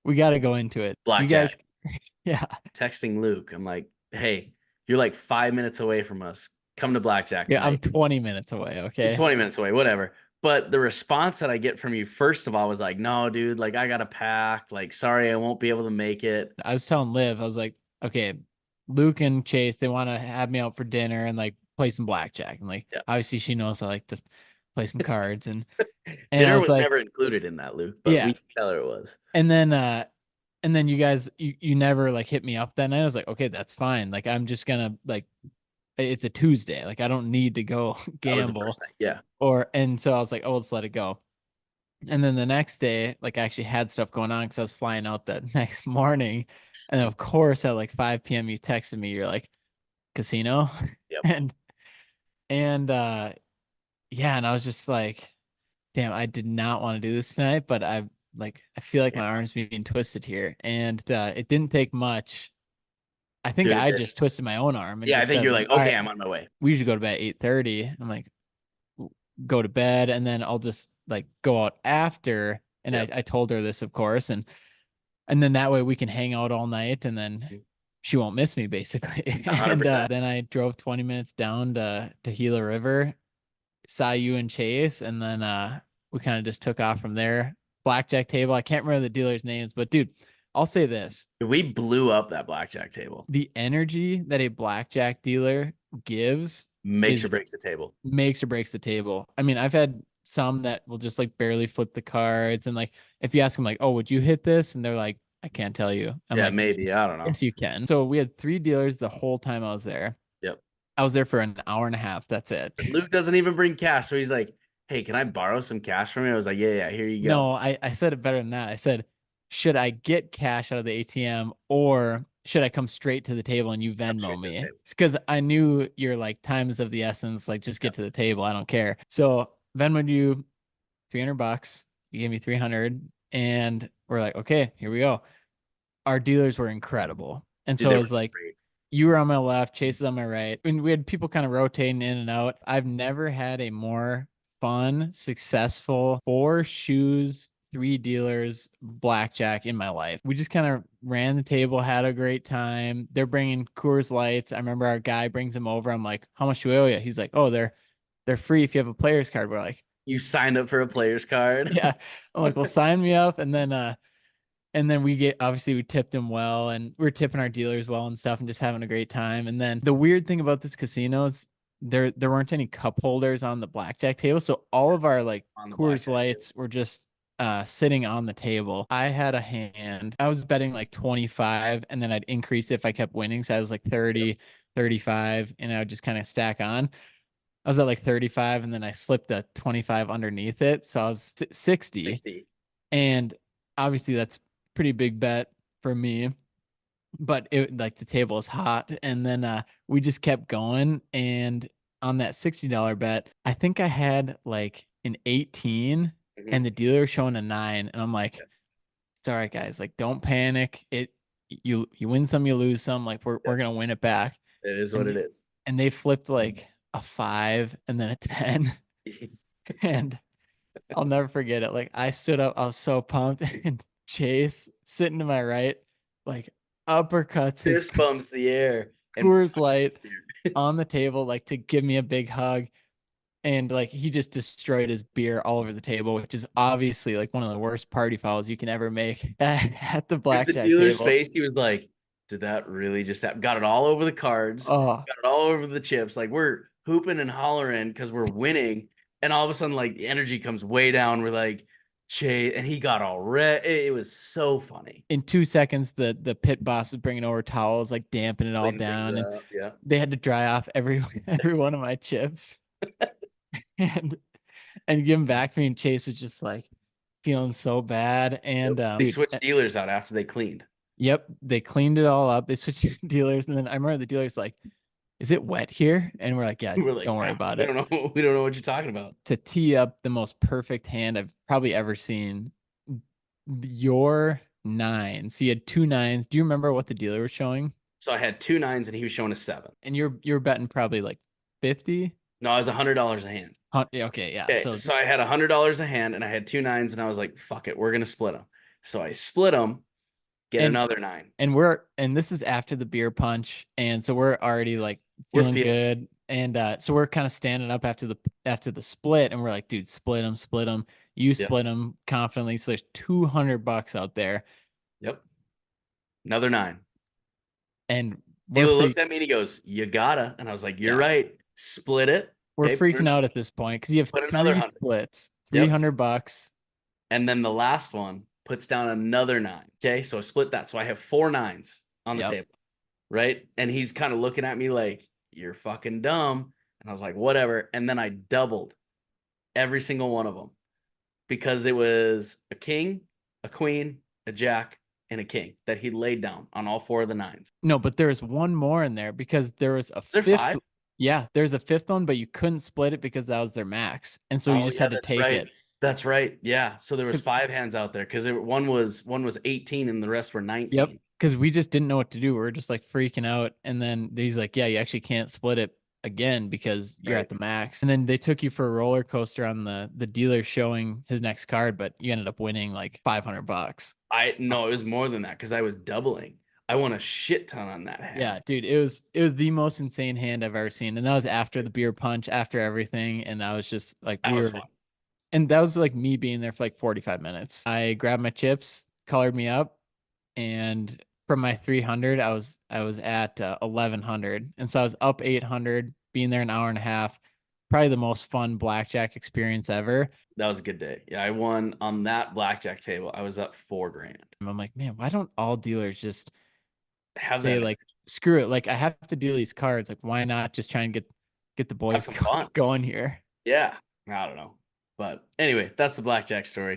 we got to go into it. You Blackjack. guys, yeah, Texting Luke. I'm like, hey, you're like 5 minutes away from us. Come to blackjack yeah. I'm tonight. 20 minutes away. Okay. 20 minutes away, whatever. But the response that I get from you, first of all, was like, no, dude, like I gotta pack. Like, sorry, I won't be able to make it. I was telling Liv, I was like, okay, Luke and Chase, they want to have me out for dinner and like play some blackjack. And like, Yeah. obviously, she knows I like to play some cards. And I Dinner was was like, never included in that, Luke, but we yeah. can tell her it was. And then, and then you guys, you never like hit me up that night. I was like, okay, that's fine. Like, I'm just gonna like, it's a Tuesday. Like, I don't need to go That was the gamble first thing. Yeah. and so I was like, oh, let's let it go. And then the next day, like I actually had stuff going on because I was flying out that next morning. And then of course at like 5 p.m. you texted me, you're like, casino. Yep. And and yeah, and I was just like, damn, I did not want to do this tonight, but I feel like Yeah. my arm's being twisted here. And it didn't take much. I think Dude, it I did. just twisted my own arm and Yeah, I just think said you're like, like, all okay, right, I'm on my way. we usually go to bed at 8:30. I'm like, go to bed and then I'll just like go out after. And I, Yep. I told her this, of course, and then that way we can hang out all night and then she won't miss me basically. And 100%. then I drove 20 minutes down to Gila River, saw you and Chase, and then we kind of just took off from there. Blackjack table. I can't remember the dealers' names, but dude, I'll say this. We blew up that blackjack table. The energy that a blackjack dealer gives Makes or is breaks the table. makes or breaks the table. I mean, I've had some that will just like barely flip the cards. And like, if you ask them, like, oh, would you hit this? And they're like, I can't tell you. I'm Yeah, like, maybe. I don't know. yes, you can. So we had three dealers the whole time I was there. Yep. I was there for an hour and a half. That's it. Luke doesn't even bring cash. So he's like, hey, can I borrow some cash from you? I was like, yeah, yeah, here you go. No, I said it better than that. I said, should I get cash out of the ATM or should I come straight to the table and you Come Venmo straight to the me? table. Because I knew your like time is of the essence. Like, just get Yep. to the table. I don't care. So Venmoed you $300. You gave me 300, and we're like, okay, here we go. Our dealers were incredible, and Dude, so they it were was like great. you were on my left, Chase is on my right, and we had people kind of rotating in and out. I've never had a more fun, successful four shoes, three dealers, blackjack in my life. We just kind of ran the table, had a great time. They're bringing Coors Lights. I remember our guy brings them over. I'm like, how much do we owe you? He's like, oh, they're free if you have a player's card. We're like, You signed up for a player's card. yeah. I'm like, well, sign me up. And then we get obviously we tipped him well and we're tipping our dealers well and stuff and just having a great time. And then the weird thing about this casino is there weren't any cup holders on the blackjack table. So all of our like On the Coors blackjack table. Lights were just sitting on the table. I had a hand. I was betting like 25 and then I'd increase if I kept winning. So I was like Yep. 30, 35, and I would just kind of stack on. I was at like 35 and then I slipped a 25 underneath it. So I was 60. 60. And obviously that's pretty big bet for me. But it like the table is hot. And then we just kept going. And on that $60 bet, I think I had like an 18 Mhm. and the dealer showing a 9. And I'm like, Yep. it's all right, guys. Like, don't panic. You win some, you lose some. Like we're Yep. gonna win it back. It is what And it is. and they flipped like a 5 and then a 10. And I'll never forget it. Like I stood up, I was so pumped, and Chase sitting to my right, like uppercuts his Fist bumps the air and Coors punches Light the on the table, like to give me a big hug. And like he just destroyed his beer all over the table, which is obviously like one of the worst party fouls you can ever make at the Dude, the blackjack dealer's table. face, he was like, did that really just happen? Got it all over the cards, Oh, got it all over the chips. Like we're hooping and hollering because we're winning. And all of a sudden, like the energy comes way down. We're like, Chase, and he got all red. It was so funny. in 2 seconds, the pit boss was bringing over towels, like damping it all Clean things down, and up. Yeah. they had to dry off every one of my chips. And give him back to me. And Chase is just like feeling so bad. Yep. And They dude, switched dealers out after they cleaned. yep, they cleaned it all up. They switched dealers, and then I remember the dealer's like, "Is it wet here?" And we're like, "Yeah, We're like, don't worry nah, about we it." don't know. We don't know what you're talking about. To tee up the most perfect hand I've probably ever seen, your nine. So you had two nines. Do you remember what the dealer was showing? So I had two nines and he was showing a seven. And you're betting probably like 50. No, I was $100 a hand. Yeah, okay, yeah. Okay, So so I had $100 a hand and I had two nines and I was like, fuck it, we're gonna split them. So I split them Get And another nine. and this is after the beer punch, and so we're already like We're feeling feeling. good, and so we're kind of standing up after the split, and we're like, dude, split them, you Yep. split them confidently. So there's $200 out there, Yep. Another nine. and we're Dealer looks freak, at me and he goes, "You gotta." And I was like, "You're yeah, right. Split it. we're Okay. freaking out at this point because you have Put another three 100. splits, three Yep. hundred bucks. And then the last one puts down another nine. Okay. So I split that. So I have four nines on the Yep. table. Right. And he's kind of looking at me like, "You're fucking dumb." And I was like, "Whatever." And then I doubled every single one of them because it was a king, a queen, a jack, and a king that he laid down on all four of the nines. No, but there's one more in there because there was a They're fifth. five. Yeah, there's a fifth one, but you couldn't split it because that was their max, and so you Oh just yeah, had to that's take right. it. That's right. Yeah. So there was 'Cause five hands out there because one was 18 and the rest were Yep. 19. Because we just didn't know what to do. We were just like freaking out. And then he's like, yeah, you actually can't split it again because you're Right. at the max. And then they took you for a roller coaster on the dealer showing his next card, but you ended up winning like $500. I no, it was more than that because I was doubling. I won a shit ton on that Yeah, hand. dude, it was the most insane hand I've ever seen. And that was after the beer punch, after everything. And I was just like, That was fun. and that was like me being there for like 45 minutes. I grabbed my chips, colored me up, and from my 300 I was at 1100, and so I was up 800, being there an hour and a half. Probably the most fun blackjack experience ever. That was a good day. Yeah, I won on that blackjack table. I was up 4 grand. And I'm like, man, why don't all dealers just Have say that. like, screw it, like I have to deal these cards, like why not just try and get the Have boys some fun. going here. Yeah. I don't know. But anyway, that's the blackjack story.